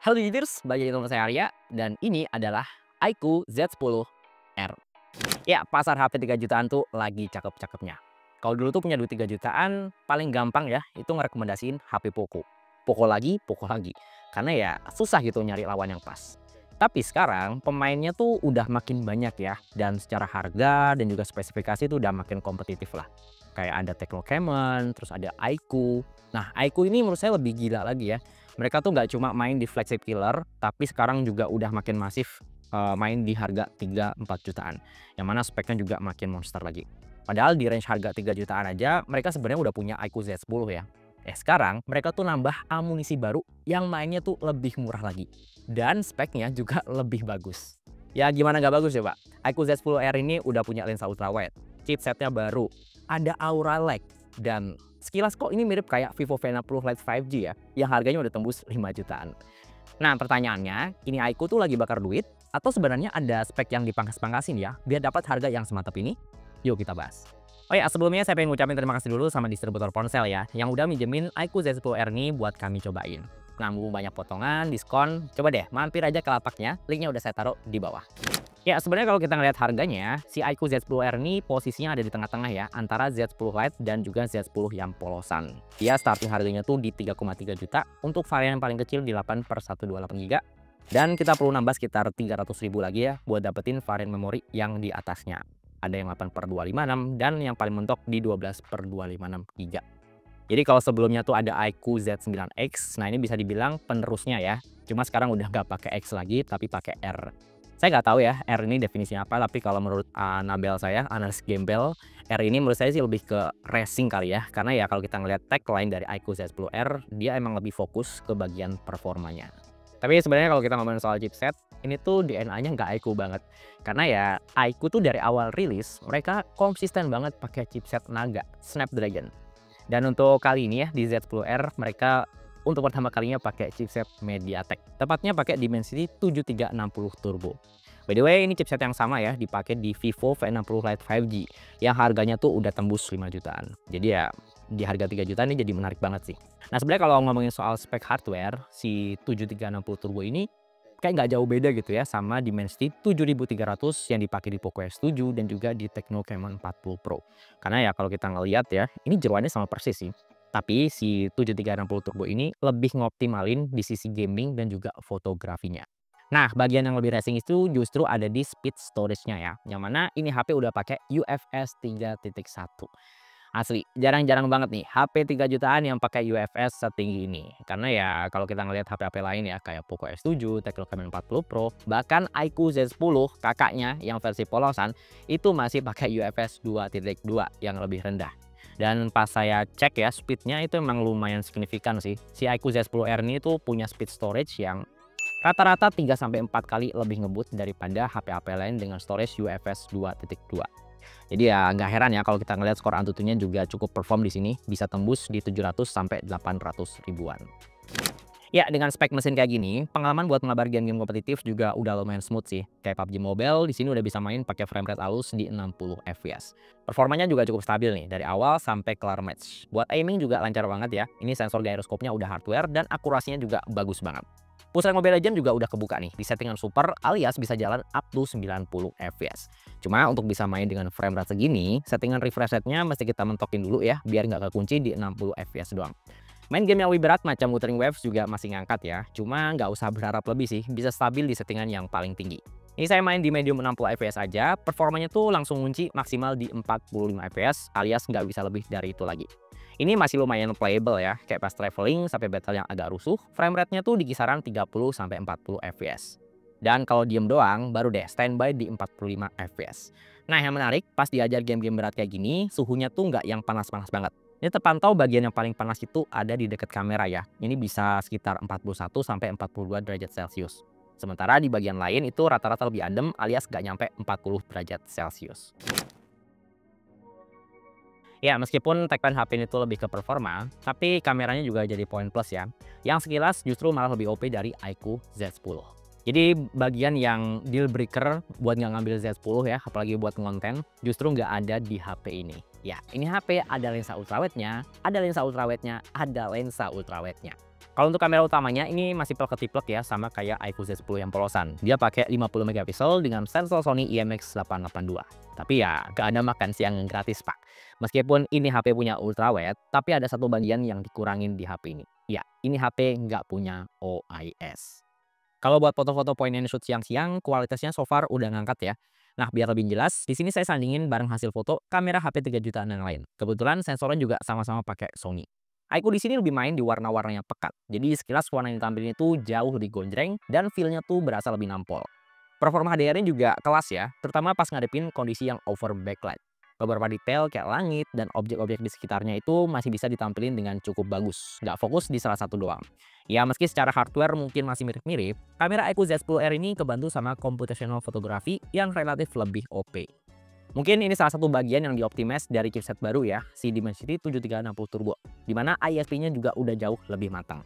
Halo Leaders, balik lagi sama saya Arya dan ini adalah iQOO Z10R. Ya, pasar HP 3 jutaan tuh lagi cakep-cakepnya. Kalau dulu tuh punya duit 3 jutaan, paling gampang ya itu ngerekomendasiin HP Poco. Poco lagi, Poco lagi. Karena ya susah gitu nyari lawan yang pas. Tapi sekarang pemainnya tuh udah makin banyak ya, dan secara harga dan juga spesifikasi tuh udah makin kompetitif lah. Kayak ada Tecno Camon, terus ada iQOO. Nah, iQOO ini menurut saya lebih gila lagi ya. Mereka tuh nggak cuma main di flagship killer, tapi sekarang juga udah makin masif main di harga 3-4 jutaan. Yang mana speknya juga makin monster lagi. Padahal di range harga 3 jutaan aja mereka sebenarnya udah punya iQOO Z10 ya. Sekarang mereka tuh nambah amunisi baru yang mainnya tuh lebih murah lagi. Dan speknya juga lebih bagus. Ya gimana nggak bagus ya Pak? iQOO Z10R ini udah punya lensa ultrawide, chipsetnya baru, ada Aura Lag, dan sekilas kok ini mirip kayak Vivo V60 Lite 5G ya, yang harganya udah tembus 5 jutaan. Nah pertanyaannya, ini iQOO tuh lagi bakar duit atau sebenarnya ada spek yang dipangkas-pangkasin ya biar dapat harga yang semantap ini? Yuk kita bahas. Oh ya, sebelumnya saya pengen ngucapin terima kasih dulu sama distributor ponsel ya yang udah minjemin iQOO Z10R ini buat kami cobain. Nah, mumpung banyak potongan, diskon, coba deh mampir aja ke lapaknya, linknya udah saya taruh di bawah. Ya sebenarnya kalau kita ngeliat harganya, si iQOO Z10R ini posisinya ada di tengah-tengah ya, antara Z10 Lite dan juga Z10 yang polosan. Dia starting harganya tuh di 3,3 juta, untuk varian yang paling kecil di 8/128 GB. Dan kita perlu nambah sekitar 300.000 lagi ya, buat dapetin varian memori yang di atasnya. Ada yang 8/256 dan yang paling mentok di 12/256 GB. Jadi kalau sebelumnya tuh ada iQOO Z9X, nah ini bisa dibilang penerusnya ya. Cuma sekarang udah nggak pakai X lagi, tapi pakai R. Saya nggak tahu ya R ini definisinya apa, tapi kalau menurut Nabel saya, analis gembel, R ini menurut saya sih lebih ke racing kali ya. Karena ya kalau kita ngelihat tagline dari iQOO Z10R, dia emang lebih fokus ke bagian performanya. Tapi sebenarnya kalau kita ngomongin soal chipset, ini tuh DNA-nya nggak iQOO banget. Karena ya iQOO tuh dari awal rilis, mereka konsisten banget pakai chipset Naga, Snapdragon. Dan untuk kali ini ya di Z10R mereka untuk pertama kalinya pakai chipset MediaTek. Tepatnya pakai Dimensity 7360 Turbo. By the way, ini chipset yang sama ya dipakai di Vivo V60 Lite 5G yang harganya tuh udah tembus 5 jutaan. Jadi ya di harga 3 jutaan ini jadi menarik banget sih. Nah, sebenarnya kalau ngomongin soal spek hardware, si 7360 Turbo ini kayak nggak jauh beda gitu ya sama Dimensity 7300 yang dipakai di Poco X7 dan juga di Tecno Camon 40 Pro. Karena ya kalau kita ngelihat ya, ini jeroannya sama persis sih. Tapi si 7360 Turbo ini lebih ngoptimalin di sisi gaming dan juga fotografinya. Nah, bagian yang lebih racing itu justru ada di speed storage-nya ya. Yang mana ini HP udah pakai UFS 3.1. Asli, jarang-jarang banget nih HP 3 jutaan yang pakai UFS setinggi ini. Karena ya kalau kita ngelihat HP-HP lain ya kayak Poco X7, Tecno Camon 40 Pro, bahkan iQOO Z10 kakaknya yang versi polosan itu masih pakai UFS 2.2 yang lebih rendah. Dan pas saya cek ya speednya itu emang lumayan signifikan sih. Si iQOO Z10R ini tuh punya speed storage yang rata-rata 3-4 kali lebih ngebut daripada HP-HP lain dengan storage UFS 2.2. Jadi ya nggak heran ya kalau kita ngelihat skor Antutunya juga cukup perform di sini, bisa tembus di 700 sampai 800 ribuan. Ya, dengan spek mesin kayak gini, pengalaman buat ngabar game-game kompetitif juga udah lumayan smooth sih. Kayak PUBG Mobile, di sini udah bisa main pakai frame rate halus di 60 fps. Performanya juga cukup stabil nih, dari awal sampai kelar match. Buat aiming juga lancar banget ya. Ini sensor gyroscope-nya udah hardware dan akurasinya juga bagus banget. Pusat Mobile Legends juga udah kebuka nih di settingan super alias bisa jalan up to 90 fps. Cuma untuk bisa main dengan frame rate segini, settingan refresh rate-nya mesti kita mentokin dulu ya, biar nggak kekunci di 60 fps doang. Main game yang lebih berat macam Wuthering Waves juga masih ngangkat ya, cuma nggak usah berharap lebih sih, bisa stabil di settingan yang paling tinggi. Ini saya main di medium 60 fps aja, performanya tuh langsung kunci maksimal di 45 fps alias nggak bisa lebih dari itu lagi. Ini masih lumayan playable ya, kayak pas traveling sampai battle yang agak rusuh, frame rate-nya tuh di kisaran 30-40 fps. Dan kalau diem doang, baru deh standby di 45 fps. Nah yang menarik, pas diajar game-game berat kayak gini, suhunya tuh nggak yang panas-panas banget. Ini terpantau bagian yang paling panas itu ada di dekat kamera ya. Ini bisa sekitar 41-42 derajat Celcius. Sementara di bagian lain itu rata-rata lebih adem alias nggak nyampe 40 derajat Celcius. Ya, meskipun tagline HP ini tuh lebih ke performa, tapi kameranya juga jadi poin plus ya. Yang sekilas justru malah lebih OP dari iQOO Z10. Jadi bagian yang deal breaker buat nggak ngambil Z10 ya, apalagi buat konten, justru nggak ada di HP ini. Ya, ini HP ada lensa ultrawide-nya, ada lensa ultrawide-nya, ada lensa ultrawide-nya. Kalau untuk kamera utamanya ini masih plek-ketiplek ya, sama kayak iQOO Z10 yang polosan. Dia pakai 50 megapiksel dengan sensor Sony IMX882. Tapi ya gak ada makan siang yang gratis pak. Meskipun ini HP punya ultrawide, tapi ada satu bagian yang dikurangin di HP ini. Ya, ini HP nggak punya OIS. Kalau buat foto-foto point and shoot siang-siang, kualitasnya so far udah ngangkat ya. Nah, biar lebih jelas, di sini saya sandingin bareng hasil foto kamera HP 3 jutaan yang lain. Kebetulan sensornya juga sama-sama pakai Sony. iQOO di sini lebih main di warna-warna yang pekat. Jadi sekilas warna yang ditampilin itu jauh lebih gonjreng dan feel-nya tuh berasa lebih nampol. Performa HDR-nya juga kelas ya, terutama pas ngadepin kondisi yang over backlight. Beberapa detail kayak langit dan objek-objek di sekitarnya itu masih bisa ditampilin dengan cukup bagus, nggak fokus di salah satu doang. Ya meski secara hardware mungkin masih mirip-mirip, kamera iQOO Z10R ini kebantu sama computational photography yang relatif lebih OP. Mungkin ini salah satu bagian yang dioptimize dari chipset baru ya, si Dimensity 7360 Turbo, di mana ISP-nya juga udah jauh lebih matang.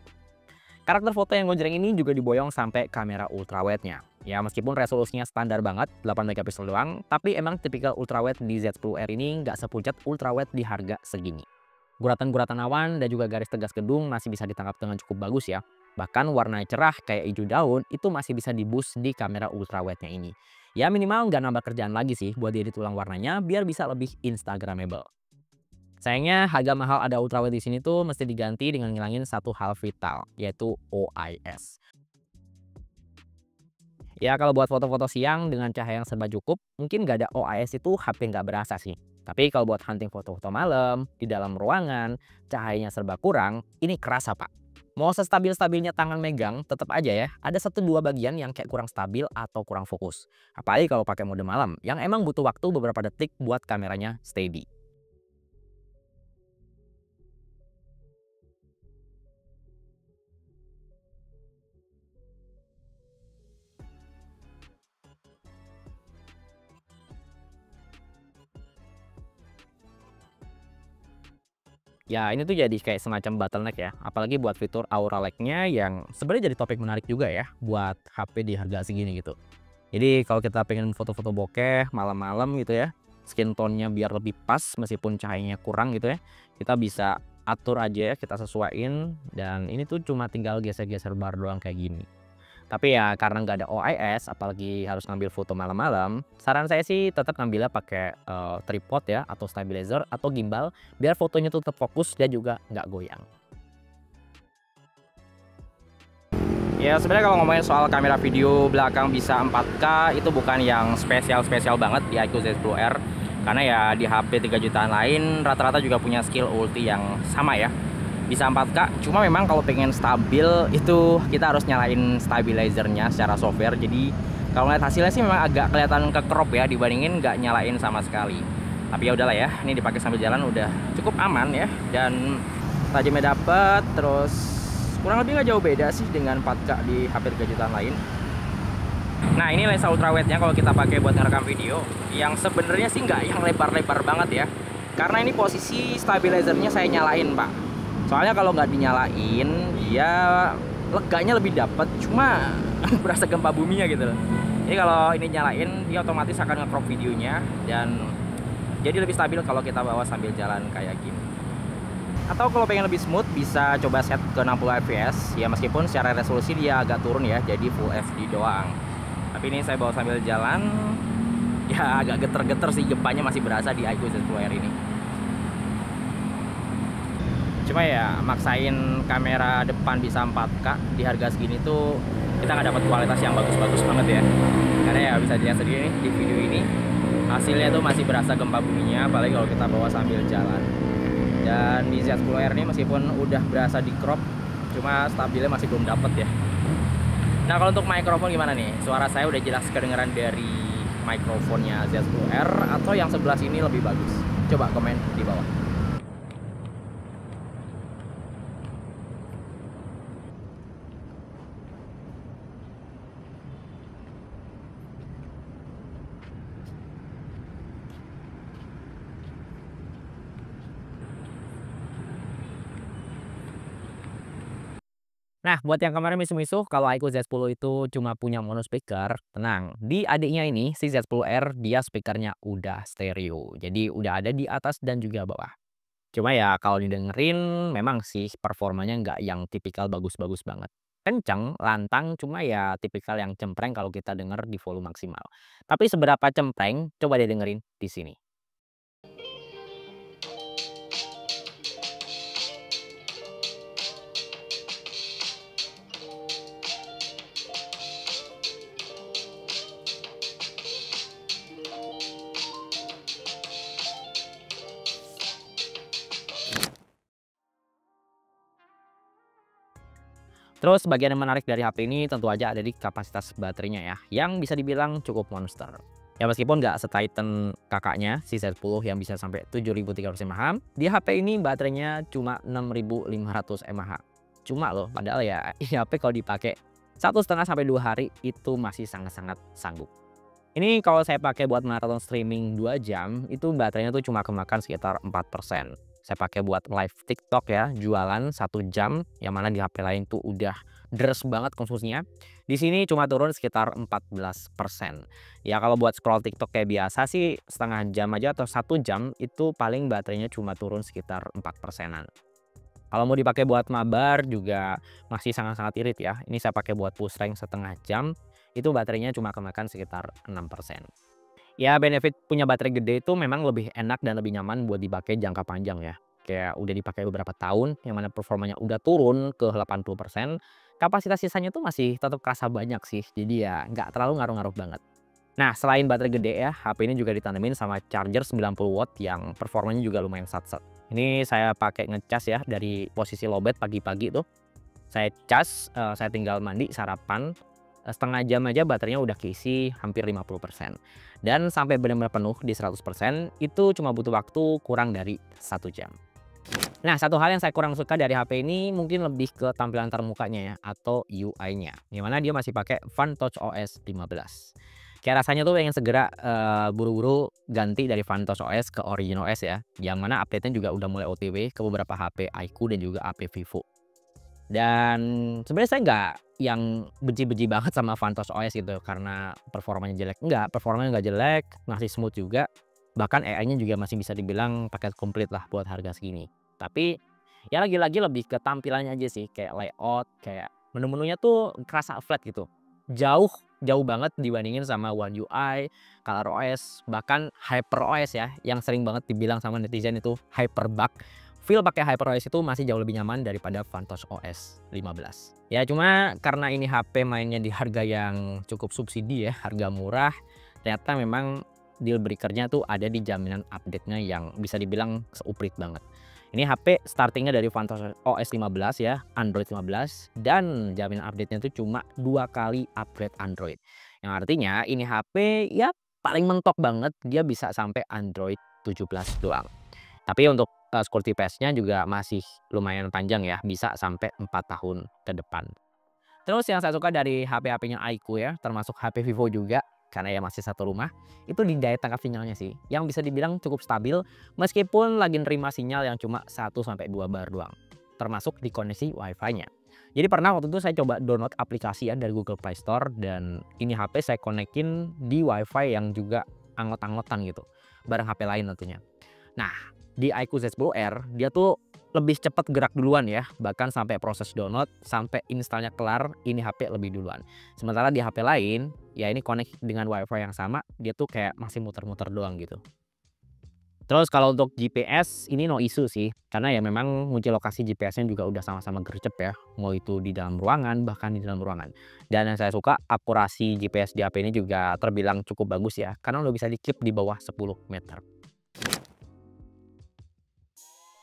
Karakter foto yang gonjreng ini juga diboyong sampai kamera ultrawide-nya. Ya meskipun resolusinya standar banget, 8 megapiksel doang, tapi emang tipikal ultrawide di Z10R ini nggak sepucat ultrawide di harga segini. Guratan-guratan awan dan juga garis tegas gedung masih bisa ditangkap dengan cukup bagus ya. Bahkan warna cerah kayak hijau daun itu masih bisa di-boost di kamera ultrawide-nya ini. Ya minimal nggak nambah kerjaan lagi sih buat diedit ulang warnanya biar bisa lebih instagramable. Sayangnya harga mahal ada ultrawide di sini tuh mesti diganti dengan ngilangin satu hal vital, yaitu OIS. Ya kalau buat foto-foto siang dengan cahaya yang serba cukup, mungkin nggak ada OIS itu HP nggak berasa sih. Tapi kalau buat hunting foto-foto malam, di dalam ruangan, cahayanya serba kurang, ini kerasa pak. Mau sestabil-stabilnya tangan megang, tetap aja ya, ada satu dua bagian yang kayak kurang stabil atau kurang fokus. Apalagi kalau pakai mode malam, yang emang butuh waktu beberapa detik buat kameranya steady. Ya ini tuh jadi kayak semacam bottleneck ya, apalagi buat fitur Aura Light-nya yang sebenarnya jadi topik menarik juga ya buat HP di harga segini gitu. Jadi kalau kita pengen foto-foto bokeh malam-malam gitu ya, skin tone-nya biar lebih pas meskipun cahayanya kurang gitu ya, kita bisa atur aja ya, kita sesuaiin dan ini tuh cuma tinggal geser-geser bar doang kayak gini. Tapi ya karena nggak ada OIS, apalagi harus ngambil foto malam-malam, saran saya sih tetap ngambilnya pakai tripod ya, atau stabilizer, atau gimbal, biar fotonya tuh tetap fokus dan juga nggak goyang. Ya sebenarnya kalau ngomongin soal kamera video belakang bisa 4K itu bukan yang spesial-spesial banget di iQOO Z10R. Karena ya di HP 3 jutaan lain rata-rata juga punya skill ulti yang sama ya. Bisa 4K, cuma memang kalau pengen stabil itu kita harus nyalain stabilizernya secara software. Jadi kalau ngeliat hasilnya sih memang agak kelihatan ke crop ya dibandingin nggak nyalain sama sekali. Tapi ya udahlah ya, ini dipakai sambil jalan udah cukup aman ya dan tajamnya dapet, terus kurang lebih nggak jauh beda sih dengan 4K di HP 3 jutaan lain. Nah ini lensa ultrawide-nya kalau kita pakai buat ngerekam video yang sebenarnya sih nggak yang lebar-lebar banget ya, karena ini posisi stabilizernya saya nyalain pak. Soalnya kalau nggak dinyalain dia leganya lebih dapat, cuma berasa gempa buminya gitu loh. Jadi kalau ini nyalain dia otomatis akan nge-crop videonya dan jadi lebih stabil kalau kita bawa sambil jalan kayak gini. Atau kalau pengen lebih smooth bisa coba set ke 60 fps ya, meskipun secara resolusi dia agak turun ya, jadi full HD doang. Tapi ini saya bawa sambil jalan ya agak geter-geter sih, gempanya masih berasa di iQOO Z10R ini. Cuma ya maksain kamera depan bisa 4K di harga segini tuh kita nggak dapat kualitas yang bagus-bagus banget ya. Karena ya bisa dilihat sendiri nih di video ini hasilnya tuh masih berasa gempa buminya, apalagi kalau kita bawa sambil jalan. Dan di Z10R ini meskipun udah berasa di crop, cuma stabilnya masih belum dapet ya. Nah kalau untuk mikrofon gimana nih? Suara saya udah jelas kedengeran dari mikrofonnya Z10R atau yang sebelah sini lebih bagus? Coba komen di bawah. Nah, buat yang kemarin misu-misu kalau iQOO Z10 itu cuma punya mono speaker, tenang. Di adiknya ini, si Z10R, dia speakernya udah stereo. Jadi udah ada di atas dan juga bawah. Cuma ya kalau didengerin memang sih performanya nggak yang tipikal bagus-bagus banget. Kenceng, lantang, cuma ya tipikal yang cempreng kalau kita denger di volume maksimal. Tapi seberapa cempreng, coba deh dengerin di sini. Terus bagian yang menarik dari HP ini tentu aja ada di kapasitas baterainya ya, yang bisa dibilang cukup monster. Ya meskipun nggak se-Titan kakaknya si Z10 yang bisa sampai 7.300 mAh, di HP ini baterainya cuma 6.500 mAh. Cuma loh, padahal ya ini HP kalau dipakai 1,5 sampai 2 hari itu masih sangat-sangat sanggup. Ini kalau saya pakai buat maraton streaming 2 jam, itu baterainya tuh cuma kemakan sekitar 4%. Saya pakai buat live TikTok ya, jualan 1 jam, yang mana di HP lain tuh udah deres banget konsumsinya. Di sini cuma turun sekitar 14%. Ya kalau buat scroll TikTok kayak biasa sih setengah jam aja atau 1 jam itu paling baterainya cuma turun sekitar 4%-an. Kalau mau dipakai buat mabar juga masih sangat-sangat irit ya. Ini saya pakai buat push rank setengah jam, itu baterainya cuma kemakan sekitar 6%. Ya benefit punya baterai gede itu memang lebih enak dan lebih nyaman buat dipakai jangka panjang ya. Kayak udah dipakai beberapa tahun, yang mana performanya udah turun ke 80%, kapasitas sisanya tuh masih tetap kerasa banyak sih. Jadi ya nggak terlalu ngaruh-ngaruh banget. Nah, selain baterai gede ya, HP ini juga ditanemin sama charger 90 watt yang performanya juga lumayan sat-sat. Ini saya pakai ngecas ya dari posisi lowbat pagi-pagi tuh. Saya cas, saya tinggal mandi, sarapan, setengah jam aja baterainya udah keisi hampir 50%. Dan sampai benar-benar penuh di 100% itu cuma butuh waktu kurang dari 1 jam. Nah, satu hal yang saya kurang suka dari HP ini mungkin lebih ke tampilan termukanya ya atau UI-nya. Yang mana dia masih pakai FunTouch OS 15. Kayak rasanya tuh pengen segera buru-buru ganti dari FunTouch OS ke Origin OS ya. Yang mana update-nya juga udah mulai OTW ke beberapa HP iQOO dan juga HP Vivo. Dan sebenarnya saya nggak yang benci-benci banget sama FunTouch OS gitu karena performanya jelek. Enggak, performanya nggak jelek, masih smooth juga. Bahkan AI-nya juga masih bisa dibilang paket komplit lah buat harga segini. Tapi ya lagi-lagi lebih ke tampilannya aja sih, kayak layout, kayak menu-menunya tuh kerasa flat gitu. Jauh jauh banget dibandingin sama One UI, ColorOS, bahkan HyperOS ya, yang sering banget dibilang sama netizen itu hyperbug. Feel pakai HyperOS itu masih jauh lebih nyaman daripada FunTouch OS 15. Ya cuma karena ini HP mainnya di harga yang cukup subsidi ya, harga murah, ternyata memang deal breaker-nya tuh ada di jaminan update-nya yang bisa dibilang seuprit banget. Ini HP startingnya dari FunTouch OS 15 ya, Android 15, dan jaminan update-nya itu cuma 2 kali upgrade Android. Yang artinya ini HP ya paling mentok banget dia bisa sampai Android 17 doang. Tapi untuk security patch-nya juga masih lumayan panjang ya, bisa sampai 4 tahun ke depan. Terus yang saya suka dari HP-HP-nya iQOO ya, termasuk HP Vivo juga, karena ya masih satu rumah, itu di daya tangkap sinyalnya sih, yang bisa dibilang cukup stabil meskipun lagi nerima sinyal yang cuma 1 sampai 2 bar doang, termasuk di koneksi WiFi-nya. Jadi pernah waktu itu saya coba download aplikasi ya dari Google Play Store dan ini HP saya konekin di WiFi yang juga anggot-anggotan gitu, bareng HP lain tentunya. Nah, di iQOO Z10R dia tuh lebih cepat gerak duluan ya, bahkan sampai proses download, sampai installnya kelar, ini HP lebih duluan. Sementara di HP lain, ya ini connect dengan WiFi yang sama, dia tuh kayak masih muter-muter doang gitu. Terus kalau untuk GPS ini no issue sih, karena ya memang kunci lokasi GPS-nya juga udah sama-sama gercep ya, mau itu di dalam ruangan, bahkan di dalam ruangan. Dan yang saya suka akurasi GPS di HP ini juga terbilang cukup bagus ya, karena udah bisa di-keep di bawah 10 meter.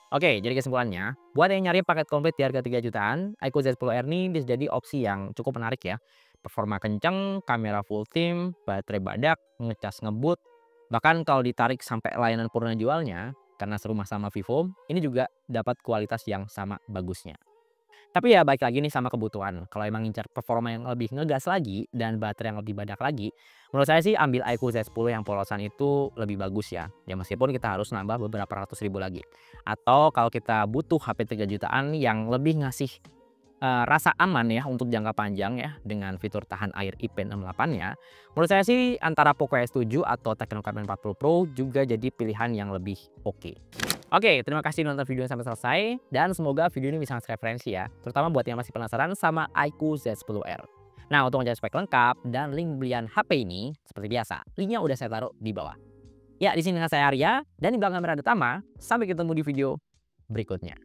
Oke, jadi kesimpulannya, buat yang nyari paket komplit di harga 3 jutaan, iQOO Z10R ini bisa jadi opsi yang cukup menarik ya. Performa kenceng, kamera full frame, baterai badak, ngecas ngebut, bahkan kalau ditarik sampai layanan purna jualnya, karena serumah sama Vivo, ini juga dapat kualitas yang sama bagusnya. Tapi ya baik lagi nih sama kebutuhan. Kalau emang ngincar performa yang lebih ngegas lagi dan baterai yang lebih badak lagi, menurut saya sih ambil iQOO Z10 yang polosan itu lebih bagus ya. Ya meskipun kita harus nambah beberapa ratus ribu lagi. Atau kalau kita butuh HP 3 jutaan yang lebih ngasih rasa aman ya untuk jangka panjang ya dengan fitur tahan air IP68-nya, menurut saya sih antara Poco S7 atau Tecno Camon 40 Pro juga jadi pilihan yang lebih oke. Oke, terima kasih nonton videonya sampai selesai dan semoga video ini bisa ngasih referensi ya, terutama buat yang masih penasaran sama iQOO Z10R. Nah, untuk ngecek spek lengkap dan link pembelian HP ini, seperti biasa, linknya udah saya taruh di bawah. Ya, di sini dengan saya Arya dan di belakang kamera ada Tama. Sampai ketemu di video berikutnya.